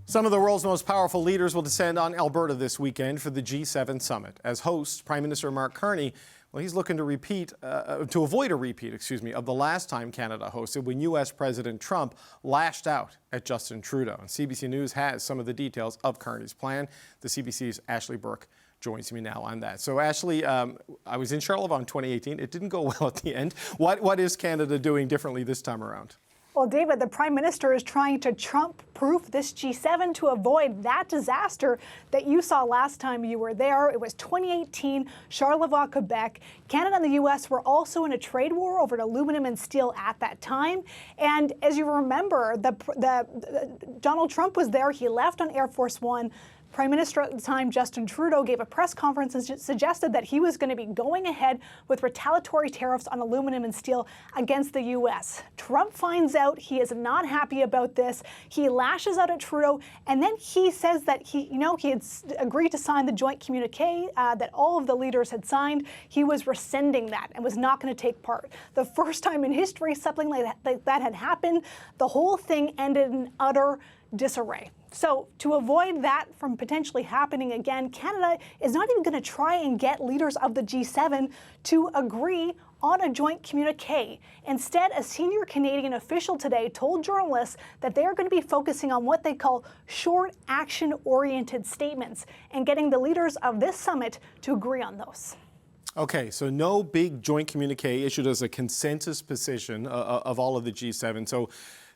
Some of the world's most powerful leaders will descend on Alberta this weekend for the G7 summit. As host, Prime Minister Mark Carney, well, he's looking to avoid a repeat, of the last time Canada hosted when U.S. President Trump lashed out at Justin Trudeau. And CBC News has some of the details of Carney's plan. The CBC's Ashley Burke joins me now on that. So, Ashley, I was in Charlevoix in 2018. It didn't go well at the end. What is Canada doing differently this time around? Well, David, the Prime Minister is trying to Trump-proof this G7 to avoid that disaster that you saw last time you were there. It was 2018, Charlevoix, Quebec. Canada and the U.S. were also in a trade war over aluminum and steel at that time. And as you remember, Donald Trump was there. He left on Air Force One. Prime Minister at the time, Justin Trudeau, gave a press conference and suggested that he was going to be going ahead with retaliatory tariffs on aluminum and steel against the U.S. Trump finds out he is not happy about this. He lashes out at Trudeau, and then he says that he had agreed to sign the joint communiqué that all of the leaders had signed. He was rescinding that and was not going to take part. The first time in history something like that had happened. The whole thing ended in utter disarray. So to avoid that from potentially happening again, Canada is not even going to try and get leaders of the G7 to agree on a joint communiqué. Instead, a senior Canadian official today told journalists that they are going to be focusing on what they call short action-oriented statements and getting the leaders of this summit to agree on those. Okay, so no big joint communiqué issued as a consensus position of all of the G7. So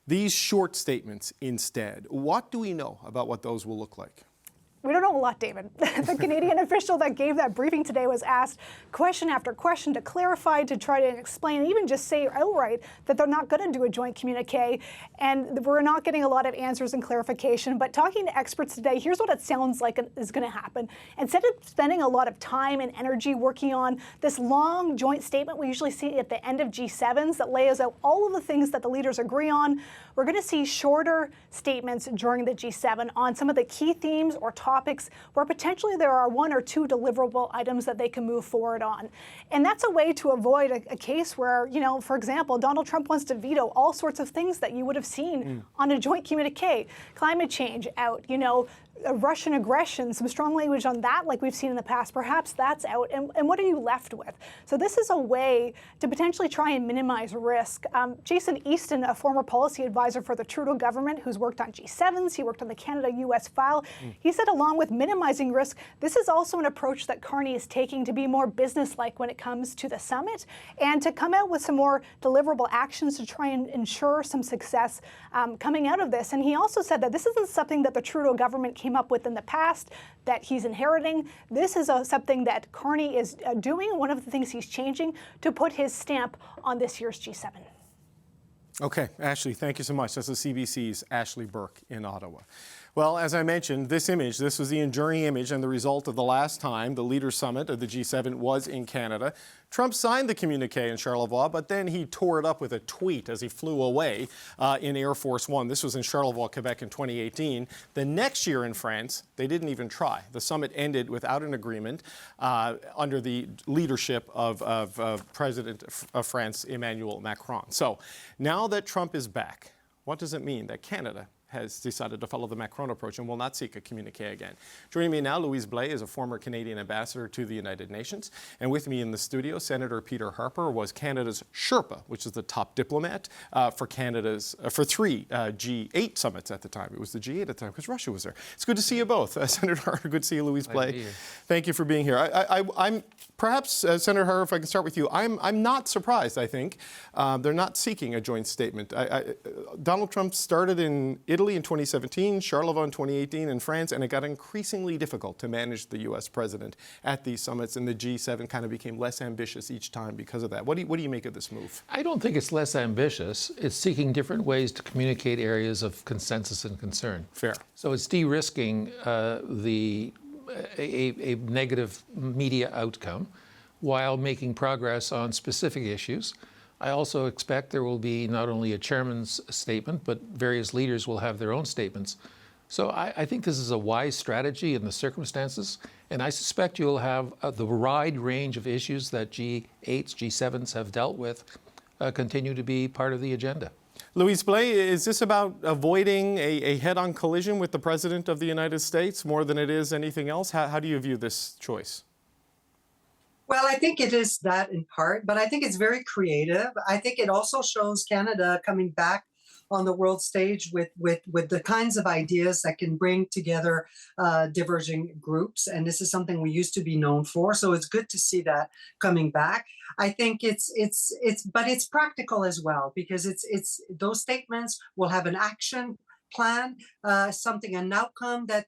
these short statements instead, what do we know about what those will look like? We don't know a lot, David. The Canadian official that gave that briefing today was asked question after question to clarify, to try to explain, and even just say outright that they're not going to do a joint communiqué. And we're not getting a lot of answers and clarification. But talking to experts today, here's what it sounds like is going to happen. Instead of spending a lot of time and energy working on this long joint statement we usually see at the end of G7s that lays out all of the things that the leaders agree on, we're going to see shorter statements during the G7 on some of the key themes or topics where potentially there are one or two deliverable items that they can move forward on. And that's a way to avoid a case where, for example, Donald Trump wants to veto all sorts of things that you would have seen on a joint communiqué. Climate change out, Russian aggression, some strong language on that like we've seen in the past, perhaps that's out. And what are you left with? So this is a way to potentially try and minimize risk. Jason Easton, a former policy advisor for the Trudeau government who's worked on G7s, he worked on the Canada-US file, he said along with minimizing risk, this is also an approach that Carney is taking to be more business-like when it comes to the summit and to come out with some more deliverable actions to try and ensure some success coming out of this. And he also said that this isn't something that the Trudeau government came up with in the past that he's inheriting. This is something that Carney is doing, one of the things he's changing to put his stamp on this year's G7. Okay, Ashley, thank you so much. That's the CBC's Ashley Burke in Ottawa. Well, as I mentioned, this was the enduring image and the result of the last time the Leaders' Summit of the G7 was in Canada. Trump signed the communiqué in Charlevoix, but then he tore it up with a tweet as he flew away in Air Force One. This was in Charlevoix, Quebec in 2018. The next year in France, they didn't even try. The summit ended without an agreement under the leadership of President of France, Emmanuel Macron. So now that Trump is back, what does it mean that Canada has decided to follow the Macron approach and will not seek a communiqué again? Joining me now, Louise Blais is a former Canadian ambassador to the United Nations. And with me in the studio, Senator Peter Harper was Canada's Sherpa, which is the top diplomat for three G8 summits at the time. It was the G8 at the time because Russia was there. It's good to see you both. Senator Harper, good to see you, Louise Blais. Thank you for being here. I'm perhaps, Senator Harper, if I can start with you, I'm not surprised, I think. They're not seeking a joint statement. Donald Trump started in Italy in 2017, Charlevoix in 2018, and France, and it got increasingly difficult to manage the U.S. president at these summits, and the G7 kind of became less ambitious each time because of that. What do you make of this move? I don't think it's less ambitious. It's seeking different ways to communicate areas of consensus and concern. Fair. So it's de-risking a negative media outcome while making progress on specific issues. I also expect there will be not only a chairman's statement, but various leaders will have their own statements. So I think this is a wise strategy in the circumstances, and I suspect you'll have the wide range of issues that G8s, G7s have dealt with continue to be part of the agenda. Louise Blais, is this about avoiding a head-on collision with the President of the United States more than it is anything else? How do you view this choice? Well, I think it is that in part, but I think it's very creative. I think it also shows Canada coming back on the world stage with the kinds of ideas that can bring together diverging groups, and this is something we used to be known for. So it's good to see that coming back. I think but it's practical as well, because it's those statements will have an action plan, an outcome that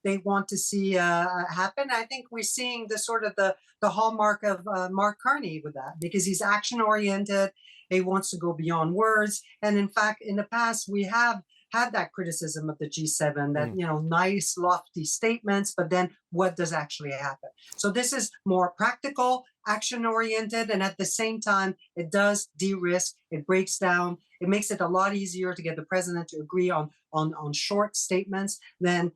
they want to see happen. I think we're seeing the sort of the hallmark of Mark Carney with that, because he's action oriented. He wants to go beyond words, and in fact, in the past, we have had that criticism of the G7 that nice lofty statements, but then what does actually happen? So this is more practical, action oriented, and at the same time it does de-risk, it breaks down, it makes it a lot easier to get the president to agree on short statements than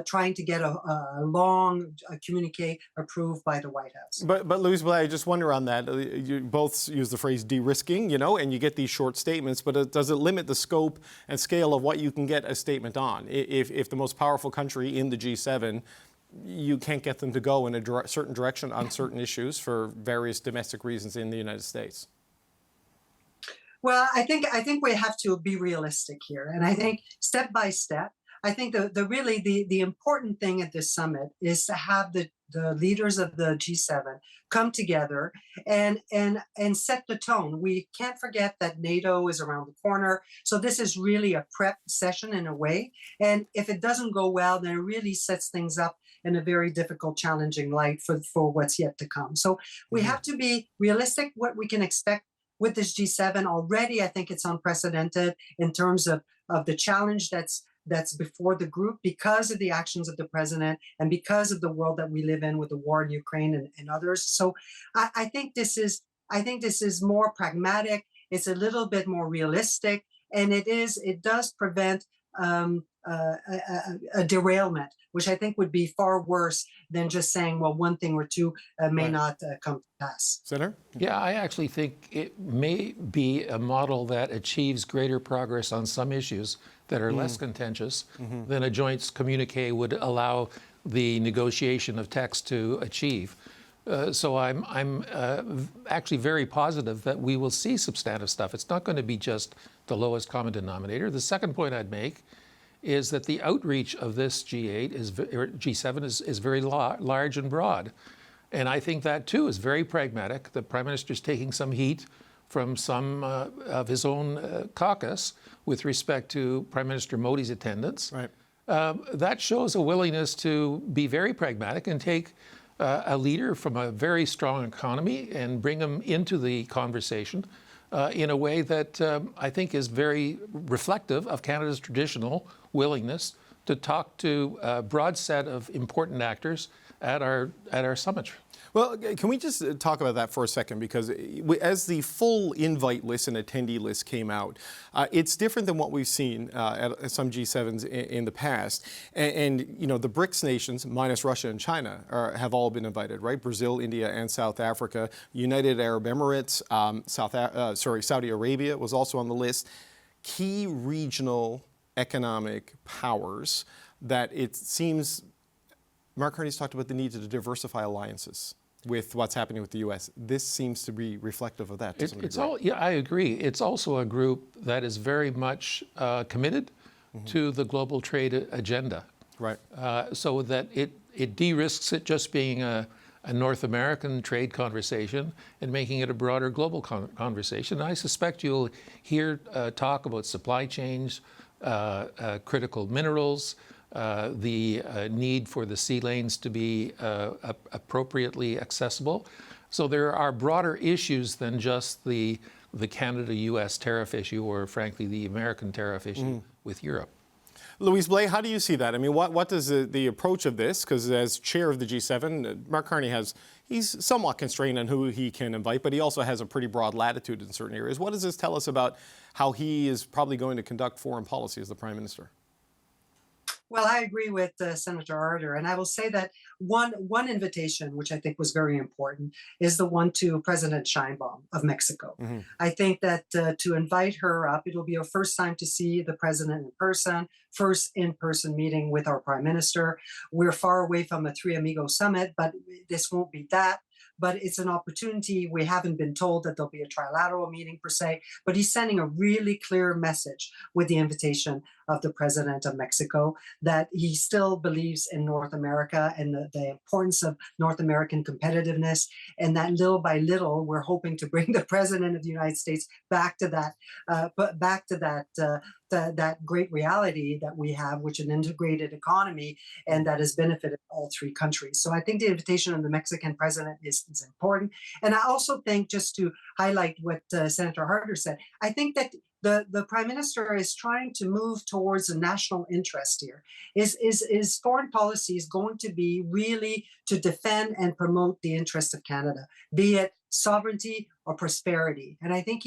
trying to get a long communiqué approved by the White House. But Louise Blais, I just wonder on that. You both use the phrase de-risking, and you get these short statements, but does it limit the scope and scale of what you can get a statement on? If the most powerful country in the G7, you can't get them to go in a certain direction on certain issues for various domestic reasons in the United States? Well, I think we have to be realistic here, and I think step by step. I think the important thing at this summit is to have the leaders of the G7 come together and set the tone. We can't forget that NATO is around the corner. So this is really a prep session in a way. And if it doesn't go well, then it really sets things up in a very difficult, challenging light for what's yet to come. So we have to be realistic what we can expect with this G7. Already, I think it's unprecedented in terms of the challenge that's before the group, because of the actions of the president and because of the world that we live in with the war in Ukraine and others. So I think this is more pragmatic. It's a little bit more realistic, and it does prevent a derailment, which I think would be far worse than just saying, well, one thing or two may not come to pass. Senator? Yeah, I actually think it may be a model that achieves greater progress on some issues that are less contentious than a joint communiqué would allow the negotiation of text to achieve. So I'm actually very positive that we will see substantive stuff. It's not going to be just the lowest common denominator. The second point I'd make is that the outreach of this G7 is very large and broad. And I think that too is very pragmatic. The Prime Minister's taking some heat from some of his own caucus with respect to Prime Minister Modi's attendance. Right. That shows a willingness to be very pragmatic and take a leader from a very strong economy and bring him into the conversation in a way that I think is very reflective of Canada's traditional willingness to talk to a broad set of important actors at our summit. Well, can we just talk about that for a second? Because as the full invite list and attendee list came out, it's different than what we've seen at some G7s in the past. And the BRICS nations, minus Russia and China, have all been invited, right? Brazil, India, and South Africa. United Arab Emirates, Saudi Arabia was also on the list. Key regional economic powers that it seems Mark Carney's talked about the need to diversify alliances with what's happening with the U.S. This seems to be reflective of that to some degree. I agree. It's also a group that is very much committed to the global trade agenda. Right. So that it de-risks it just being a North American trade conversation and making it a broader global conversation. And I suspect you'll hear talk about supply chains, critical minerals, the need for the sea lanes to be appropriately accessible. So there are broader issues than just the Canada-U.S. tariff issue or, frankly, the American tariff issue with Europe. Louise Blais, how do you see that? I mean, what does the approach of this, because as chair of the G7, Mark Carney he's somewhat constrained on who he can invite, but he also has a pretty broad latitude in certain areas. What does this tell us about how he is probably going to conduct foreign policy as the Prime Minister? Well, I agree with Senator Arter, and I will say that one invitation, which I think was very important, is the one to President Sheinbaum of Mexico. Hmm. I think that to invite her up, it'll be her first time to see the president in person, first in-person meeting with our prime minister. We're far away from a Three Amigos summit, but this won't be that. But it's an opportunity. We haven't been told that there'll be a trilateral meeting per se, but he's sending a really clear message with the invitation of the president of Mexico that he still believes in North America and the importance of North American competitiveness, and that little by little we're hoping to bring the president of the United States back to that, that great reality that we have, which is an integrated economy and that has benefited all three countries. So I think the invitation of the Mexican president is important. And I also think, just to highlight what Senator Harder said, I think that the prime minister is trying to move towards a national interest here. Is foreign policy is going to be really to defend and promote the interest of Canada, be it sovereignty or prosperity. And I think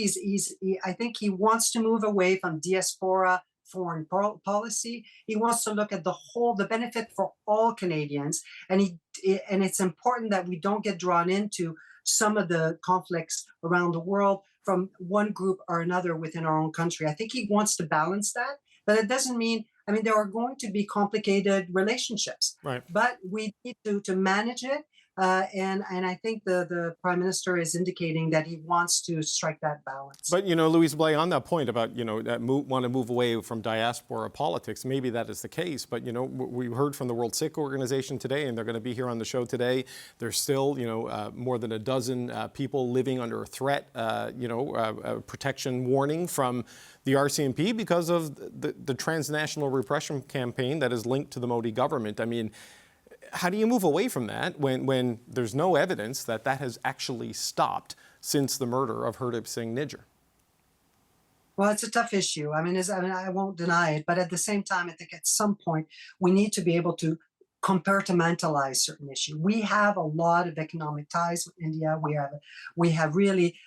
I think he wants to move away from diaspora foreign policy. He wants to look at the benefit for all Canadians, and it's important that we don't get drawn into some of the conflicts around the world from one group or another within our own country. I think he wants to balance that, but it doesn't mean, I mean, there are going to be complicated relationships, Right. but we need to manage it. And I think the prime minister is indicating that he wants to strike that balance. But, you know, Louise Blais, on that point about, you know, that want to move away from diaspora politics, maybe that is the case. But, you know, we heard from the World Sick Organization today, and they're going to be here on the show today. There's still, you know, more than a dozen people living under a threat, protection warning from the RCMP because of the transnational repression campaign that is linked to the Modi government. I mean, how do you move away from that when there's no evidence that that has actually stopped since the murder of Hardeep Singh Nijjar? Well, it's a tough issue. I mean, I won't deny it, but at the same time, I think at some point we need to be able to compartmentalize certain issues. We have a lot of economic ties with India. We have really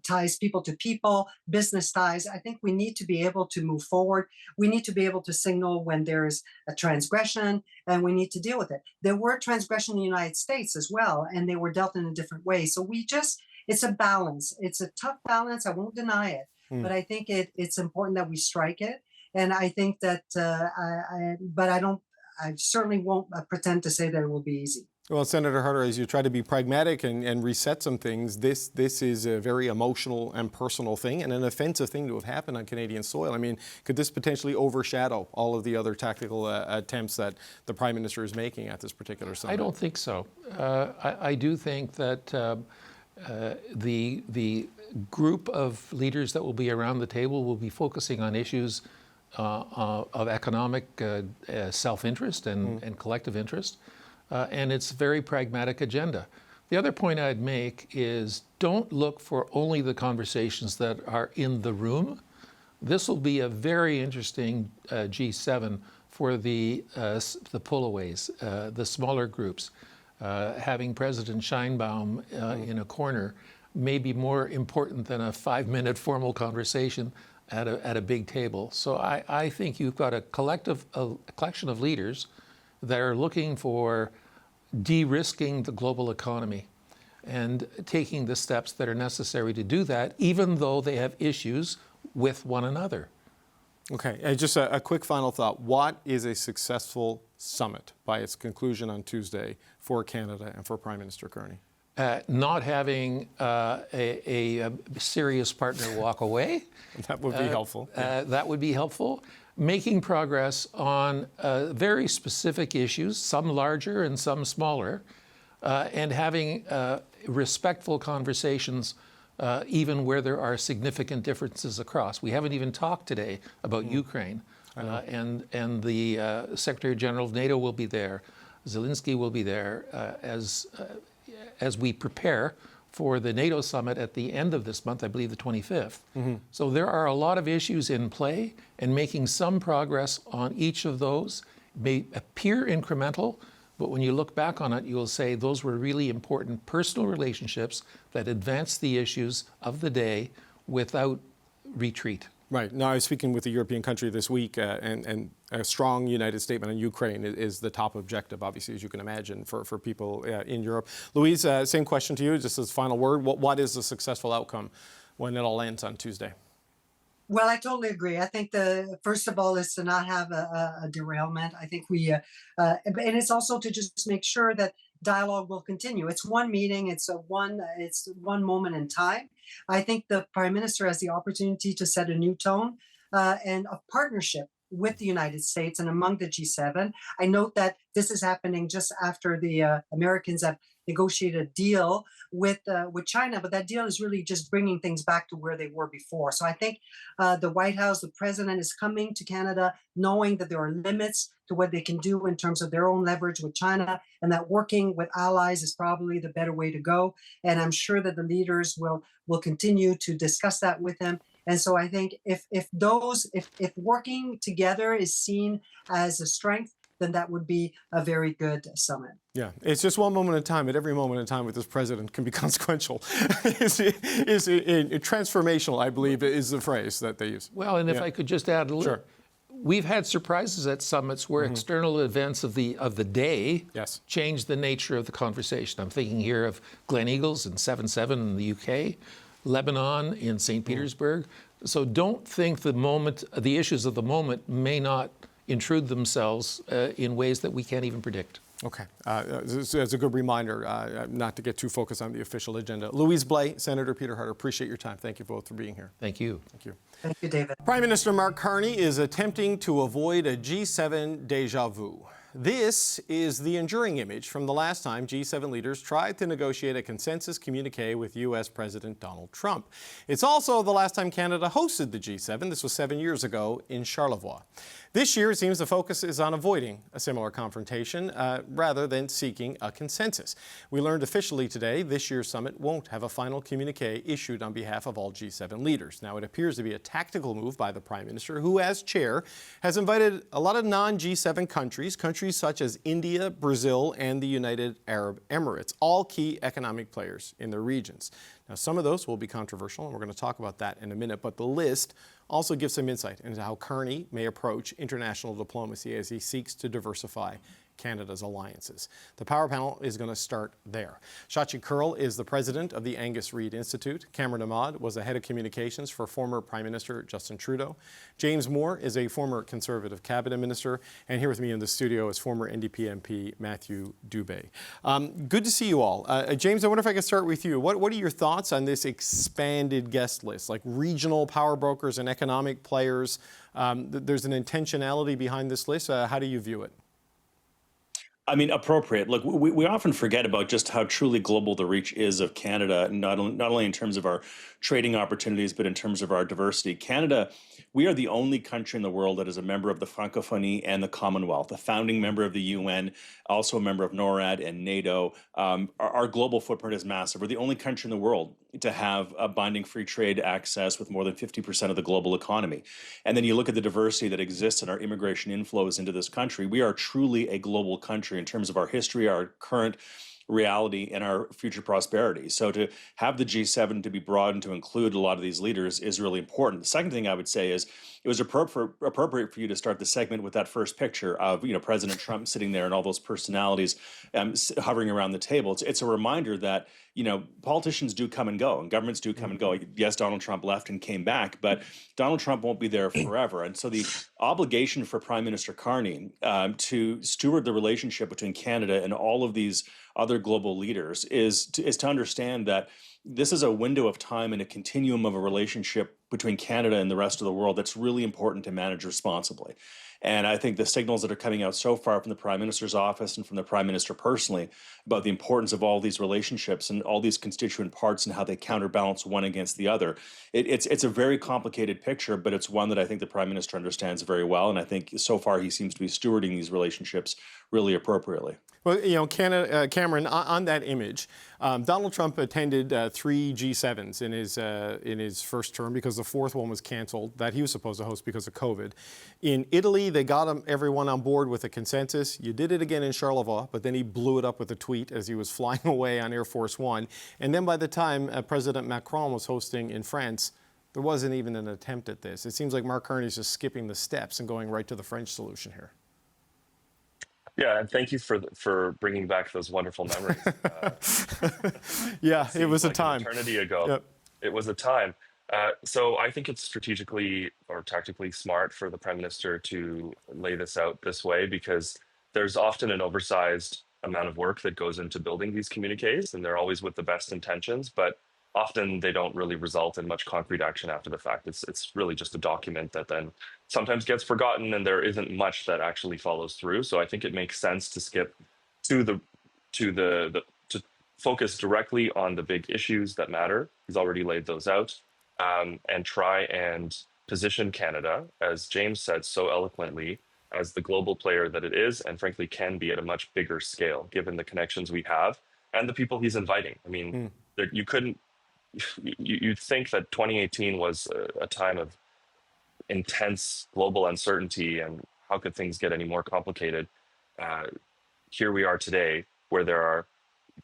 ties, people to people, business ties. I think we need to be able to move forward. We need to be able to signal when there's a transgression, and we need to deal with it. There were transgressions in the United States as well, and they were dealt in a different way. So it's a balance. It's a tough balance. I won't deny it, but I think it's important that we strike it. And I think that, I certainly won't pretend to say that it will be easy. Well, Senator Harder, as you try to be pragmatic and reset some things, this is a very emotional and personal thing and an offensive thing to have happened on Canadian soil. I mean, could this potentially overshadow all of the other tactical attempts that the Prime Minister is making at this particular summit? I don't think so. I do think that the group of leaders that will be around the table will be focusing on issues of economic self-interest and collective interest, and it's a very pragmatic agenda. The other point I'd make is don't look for only the conversations that are in the room. This will be a very interesting G7 for the pullaways, the smaller groups. Having President Sheinbaum in a corner may be more important than a 5-minute formal conversation at a big table. So I think you've got a collection of leaders that are looking for de-risking the global economy and taking the steps that are necessary to do that, even though they have issues with one another. Okay, and just a quick final thought. What is a successful summit by its conclusion on Tuesday for Canada and for Prime Minister Carney? Not having a serious partner walk away. That would be helpful. That would be helpful. Making progress on very specific issues, some larger and some smaller, and having respectful conversations even where there are significant differences across. We haven't even talked today about Ukraine, and the Secretary General of NATO will be there. Zelensky will be there as we prepare for the NATO summit at the end of this month, I believe the 25th. So there are a lot of issues in play, and making some progress on each of those may appear incremental, but when you look back on it, you'll say those were really important personal relationships that advanced the issues of the day without retreat. Right. No, I was speaking with a European country this week, and a strong united statement on Ukraine is the top objective, obviously, as you can imagine, for people in Europe. Louise, same question to you, just as final word. What is the successful outcome when it all ends on Tuesday? Well, I totally agree. I think the first of all is to not have a derailment. I think and it's also to just make sure that dialogue will continue. It's one meeting. It's one moment in time. I think the Prime Minister has the opportunity to set a new tone and a partnership with the United States and among the G7. I note that this is happening just after the Americans have negotiated a deal with China, but that deal is really just bringing things back to where they were before. So I think the White House, the President, is coming to Canada knowing that there are limits to what they can do in terms of their own leverage with China, and that working with allies is probably the better way to go. And I'm sure that the leaders will continue to discuss that with him. And so I think if working together is seen as a strength, then that would be a very good summit. Yeah, it's just one moment in time, but every moment in time with this president can be consequential. is transformational, I believe, is the phrase that they use. Well, and if I could just add a little. Sure. We've had surprises at summits where external events of the day change the nature of the conversation. I'm thinking here of Glen Eagles in 7/7 in the UK, Lebanon in St. Petersburg. So don't think the issues of the moment may not intrude themselves in ways that we can't even predict. Okay. That's a good reminder not to get too focused on the official agenda. Louise Blais, Senator Peter Harder, appreciate your time. Thank you both for being here. Thank you. Thank you. Thank you, David. Prime Minister Mark Carney is attempting to avoid a G7 deja vu. This is the enduring image from the last time G7 leaders tried to negotiate a consensus communiqué with U.S. President Donald Trump. It's also the last time Canada hosted the G7. This was 7 years ago in Charlevoix. This year, it seems the focus is on avoiding a similar confrontation rather than seeking a consensus. We learned officially today this year's summit won't have a final communiqué issued on behalf of all G7 leaders. Now, it appears to be a tactical move by the Prime Minister, who, as chair, has invited a lot of non-G7 countries such as India, Brazil, and the United Arab Emirates, all key economic players in their regions. Now, some of those will be controversial, and we're going to talk about that in a minute, but the list also gives some insight into how Carney may approach international diplomacy as he seeks to diversify Canada's alliances. The Power Panel is going to start there. Shachi Kurl is the president of the Angus Reid Institute. Cameron Ahmad was the head of communications for former Prime Minister Justin Trudeau. James Moore is a former Conservative cabinet minister. And here with me in the studio is former NDP MP Matthew Dubé. Good to see you all. James, I wonder if I could start with you. What are your thoughts on this expanded guest list, like regional power brokers and economic players? There's an intentionality behind this list. How do you view it? I mean, appropriate. Look, we often forget about just how truly global the reach is of Canada, not only in terms of our trading opportunities, but in terms of our diversity. Canada, we are the only country in the world that is a member of the Francophonie and the Commonwealth, a founding member of the UN, also a member of NORAD and NATO. Our global footprint is massive. We're the only country in the world to have a binding free trade access with more than 50% of the global economy. And then you look at the diversity that exists in our immigration inflows into this country. We are truly a global country in terms of our history, our current reality, and our future prosperity. So to have the G7 to be broad and to include a lot of these leaders is really important. The second thing I would say is it was appropriate for you to start the segment with that first picture of President Trump sitting there and all those personalities hovering around the table. It's a reminder that politicians do come and go and governments do come and go. Yes, Donald Trump left and came back, but Donald Trump won't be there forever. And so the obligation for Prime Minister Carney to steward the relationship between Canada and all of these other global leaders is to understand that this is a window of time and a continuum of a relationship between Canada and the rest of the world that's really important to manage responsibly. And I think the signals that are coming out so far from the Prime Minister's office and from the Prime Minister personally about the importance of all these relationships and all these constituent parts and how they counterbalance one against the other. It's a very complicated picture, but it's one that I think the Prime Minister understands very well. And I think so far he seems to be stewarding these relationships really appropriately. Well, Cameron, on that image, Donald Trump attended 3 G7s in his first term because the fourth one was canceled that he was supposed to host because of COVID. In Italy, they got everyone on board with a consensus. You did it again in Charlevoix, but then he blew it up with a tweet as he was flying away on Air Force One. And then by the time President Macron was hosting in France, there wasn't even an attempt at this. It seems like Mark Carney's just skipping the steps and going right to the French solution here. Yeah, and thank you for bringing back those wonderful memories. Yeah, it was like a time. An eternity ago. Yep. It was a time. So I think it's strategically or tactically smart for the Prime Minister to lay this out this way, because there's often an oversized amount of work that goes into building these communiques, and they're always with the best intentions, but often they don't really result in much concrete action after the fact. It's really just a document that then sometimes gets forgotten, and there isn't much that actually follows through. So I think it makes sense to skip to to focus directly on the big issues that matter. He's already laid those out, and try and position Canada, as James said so eloquently, as the global player that it is, and frankly can be at a much bigger scale, given the connections we have and the people he's inviting. I mean, you couldn't. You'd think that 2018 was a time of intense global uncertainty, and how could things get any more complicated? Here we are today, where there are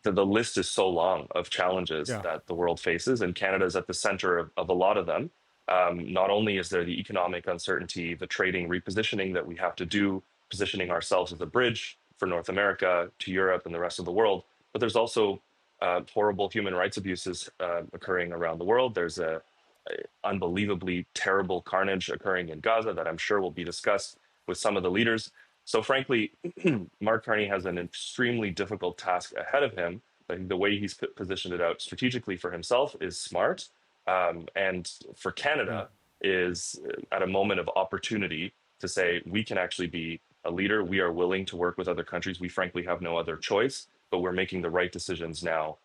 the list is so long of challenges that the world faces, and Canada is at the center of a lot of them. Not only is there the economic uncertainty, the trading repositioning that we have to do, positioning ourselves as a bridge for North America to Europe and the rest of the world, but there's also horrible human rights abuses occurring around the world. There's a unbelievably terrible carnage occurring in Gaza that I'm sure will be discussed with some of the leaders. So frankly, Mark Carney has an extremely difficult task ahead of him. I think the way he's positioned it out strategically for himself is smart, and for Canada is at a moment of opportunity to say, we can actually be a leader. We are willing to work with other countries. We frankly have no other choice, but we're making the right decisions now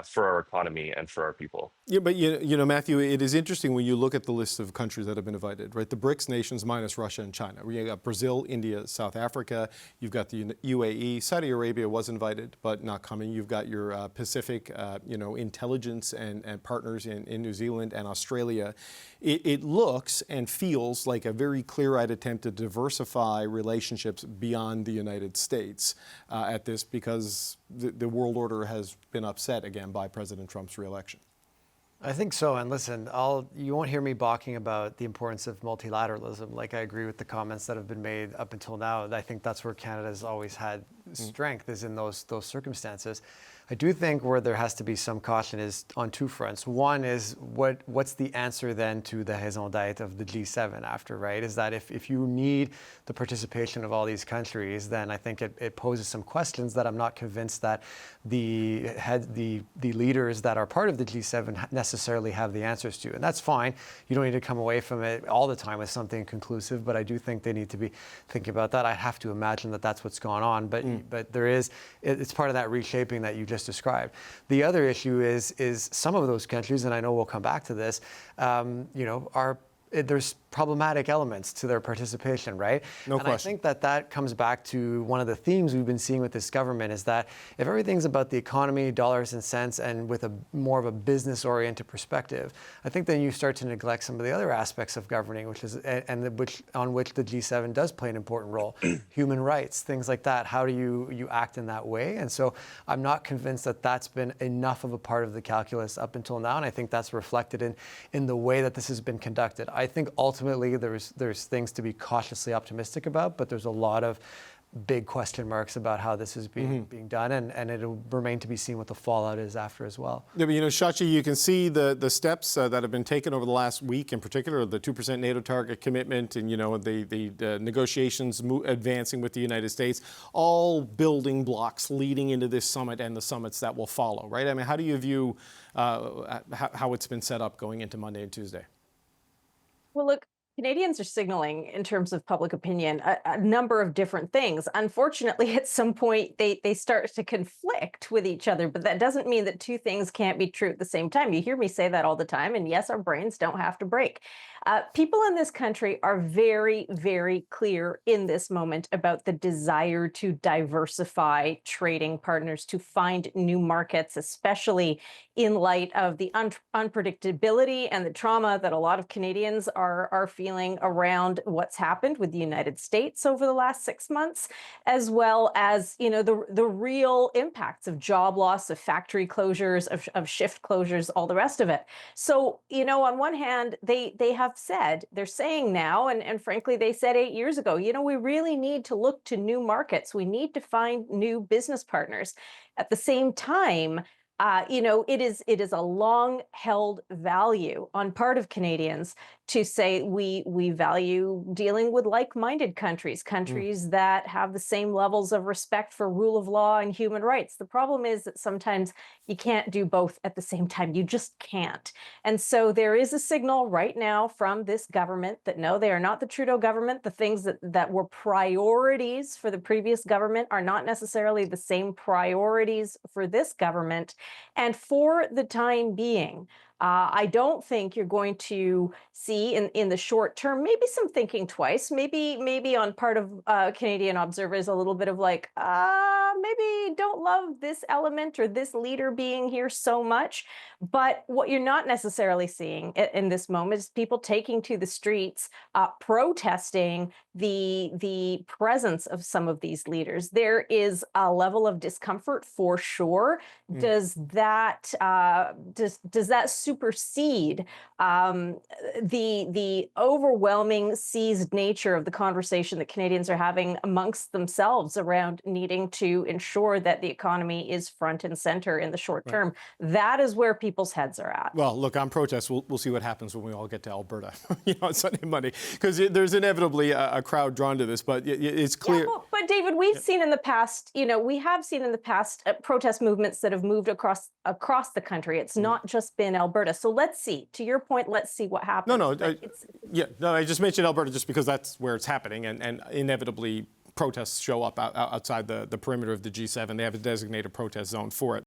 for our economy and for our people. Yeah, but you know, Matthew, it is interesting when you look at the list of countries that have been invited, right? The BRICS nations minus Russia and China. You got Brazil, India, South Africa. You've got the UAE. Saudi Arabia was invited, but not coming. You've got your Pacific, intelligence and partners in New Zealand and Australia. It looks and feels like a very clear-eyed attempt to diversify relationships beyond the United States at this, because the world order has been upset again by President Trump's reelection. I think so. And listen, you won't hear me balking about the importance of multilateralism. Like, I agree with the comments that have been made up until now. I think that's where Canada's always had strength, is in those circumstances. I do think where there has to be some caution is on two fronts. One is what's the answer then to the raison d'être of the G7 after, right? Is that if you need the participation of all these countries, then I think it poses some questions that I'm not convinced that the leaders that are part of the G7 necessarily have the answers to. And that's fine. You don't need to come away from it all the time with something conclusive, but I do think they need to be thinking about that. I have to imagine that that's what's gone on, but it's part of that reshaping that you just described. The other issue is some of those countries, and I know we'll come back to this, there's problematic elements to their participation, right? No question. I think that comes back to one of the themes we've been seeing with this government, is that if everything's about the economy, dollars and cents, and with a more of a business-oriented perspective, I think then you start to neglect some of the other aspects of governing, which on which the G7 does play an important role. Human rights, things like that. How do you act in that way? And so I'm not convinced that that's been enough of a part of the calculus up until now, and I think that's reflected in the way that this has been conducted. I think ultimately there's things to be cautiously optimistic about, but there's a lot of big question marks about how this is being done, and it'll remain to be seen what the fallout is after as well. Yeah, but Shachi, you can see the steps that have been taken over the last week, in particular the 2% NATO target commitment, and the negotiations advancing with the United States, all building blocks leading into this summit and the summits that will follow, right? I mean, how do you view how it's been set up going into Monday and Tuesday? Well, look, Canadians are signaling, in terms of public opinion, a number of different things. Unfortunately, at some point, they start to conflict with each other, but that doesn't mean that two things can't be true at the same time. You hear me say that all the time, and yes, our brains don't have to break. People in this country are very, very clear in this moment about the desire to diversify trading partners, to find new markets, especially in light of the unpredictability and the trauma that a lot of Canadians are feeling around what's happened with the United States over the last 6 months, as well as, you know, the real impacts of job loss, of factory closures, of shift closures, all the rest of it. So, you know, on one hand, they have said, they're saying now, and frankly, they said 8 years ago, you know, we really need to look to new markets. We need to find new business partners. At the same time, you know, it is a long held value on part of Canadians to say we value dealing with like-minded countries, countries that have the same levels of respect for rule of law and human rights. The problem is that sometimes you can't do both at the same time. You just can't. And so there is a signal right now from this government that no, they are not the Trudeau government. The things that were priorities for the previous government are not necessarily the same priorities for this government. And for the time being, I don't think you're going to see in the short term, maybe some thinking twice, maybe on part of Canadian observers, a little bit of like, maybe don't love this element or this leader being here so much. But what you're not necessarily seeing in this moment is people taking to the streets, protesting the presence of some of these leaders. There is a level of discomfort for sure. Does that supersede the overwhelming seized nature of the conversation that Canadians are having amongst themselves around needing to ensure that the economy is front and center in the short term? That is where people's heads are at. Well, look, on protests, we'll see what happens when we all get to Alberta, you know, on Sunday, Monday, because there's inevitably a crowd drawn to this. But it's clear. Yeah, well, but David, we've seen in the past, you know, we have seen in the past protest movements that have moved across the country. It's not just been Alberta. So let's see. To your point, let's see what happens. I just mentioned Alberta just because that's where it's happening, and inevitably protests show up outside the perimeter of the G7. They have a designated protest zone for it.